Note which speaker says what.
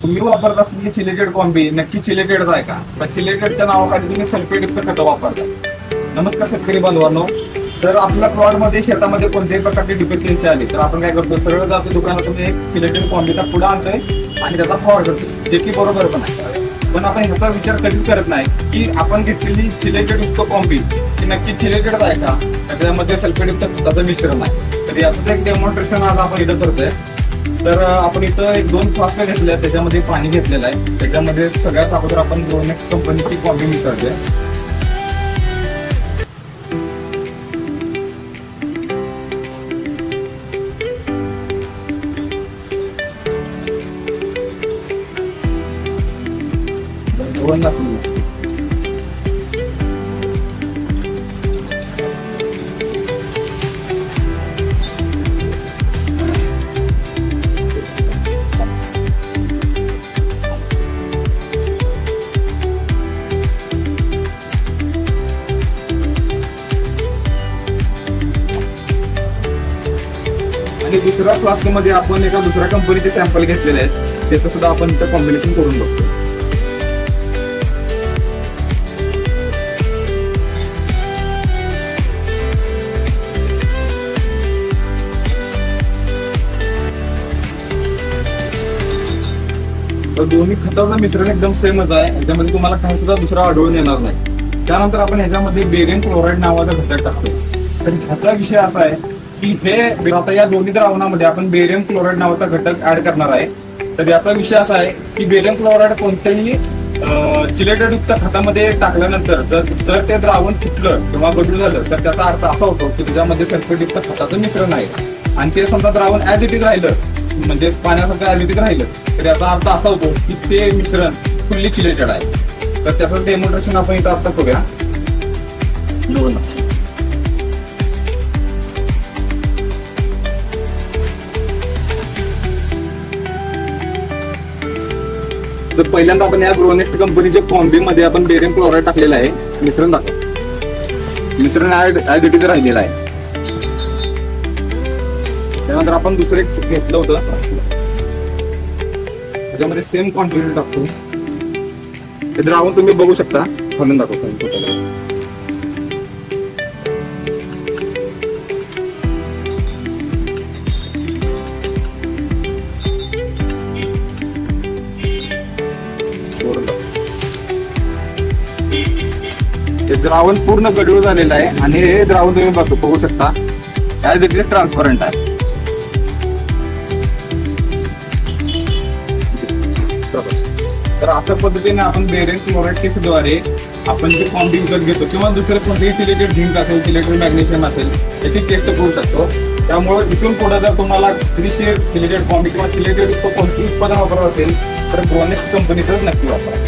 Speaker 1: तुम्ही वापरत असलेली चिलेटेड कॉम्बी नक्की चिलेटेडच आहे का? तर चिलेटेडच्या नावाखाली तुम्ही सल्फेटयुक्त खतं वापरता. नमस्कार शेतकरी बांधवांनो. तर आपल्या प्लॉटमध्ये शेतामध्ये कोणत्याही प्रकारची डिफिशियन्सी आली तर आपण काय करतो, सरळ जातो दुकानातून एक चिलेटेड कॉम्बीचा पुडा आणतोय आणि त्याचा फवार करतो, जे की बरोबर पण आहे. पण आपण ह्याचा विचार कधीच करत नाही की आपण घेतलेली चिलेटेड युक्त कॉम्बी ही नक्की चिलेटेड आहे का, त्याच्यामध्ये सल्फेटयुक्त खताचं मिश्रण आहे. तर याचं एक डेमॉन्स्ट्रेशन आज आपण इथं करतोय. तर आपण इथं एक 2 फ्लास्क घेतले आहेत, त्याच्यामध्ये पाणी घेतलेलं आहे. त्याच्यामध्ये सगळ्यात अगोदर आपण ग्रोनेक्स कंपनीची कॉम्बी मिसळतोय. आणि दुसऱ्या फ्लास्क मध्ये आपण एका दुसऱ्या कंपनीचे सॅम्पल घेतलेले आहेत, त्याचं सुद्धा आपण इथं कॉम्बिनेशन करून बघतो. तर दोन्ही खताचं मिश्रण एकदम सेमच आहे, याच्यामध्ये तुम्हाला काही सुद्धा दुसरा आढळून येणार नाही. त्यानंतर आपण ह्याच्यामध्ये बेरियम क्लोराईड नावाचा घटक टाकतो. तर ह्याचा विषय असा आहे की हे आता या दोन्ही द्रावणामध्ये आपण बेरियम क्लोराईड नावाचा घटक ऍड करणार आहे. तर याचा विषय असा आहे की बेरियम क्लोराईड कोणत्याही चिलेटेड युक्त खतामध्ये टाकल्यानंतर जर ते द्रावण फुटलं किंवा गढूळ झालं तर त्याचा अर्थ असा होतो की त्याच्यामध्ये सल्फेटयुक्त खताचं मिश्रण आहे. आणि ते समजा द्रावण ऍज इट इज राहिलं, म्हणजे पाण्यासारखं ऍज इट इज राहिलं, तर याचा अर्थ असा होतो की ते मिश्रण फुल्ली चिलेटेड आहे. तर त्याचं डेमॉन्स्ट्रेशन आपण इथं आता करूया. तर पहिल्यांदा आपण या ग्रोनेक्स्ट कंपनीच्या कॉम्बी मध्ये आपण बेरियम क्लोराईड टाकलेलं आहे, मिश्रण दाखव. मिश्रण ऍज इट इज राहिलेलं आहे. त्यानंतर आपण दुसरं एक घेतलं होतं, त्याच्यामध्ये सेम क्वांटिटी टाकतो. हे द्रावण तुम्ही बघू शकता, घालून दाखवतो. हे द्रावण पूर्ण गढूळ झालेलं आहे आणि हे द्रावण तुम्ही बघू शकता ऍज इट इज ट्रान्सपरंट आहे. तर अशा पद्धतीने आपण बेरियम क्लोराईड शीटद्वारे आपण जे कॉम्बी विकत घेतो किंवा दुसरे कोणतेही चिलेटेड झिंक असेल, चिलेटेड मॅग्नेशियम असेल, याची टेस्ट करू शकतो. त्यामुळे इथून पुढे जर तुम्हाला चिलेटेड कॉम्बी किंवा चिलेटेड कोणती उत्पादन वापरत असेल तर ग्रोनेक्स कंपनीचंच नक्की वापरा.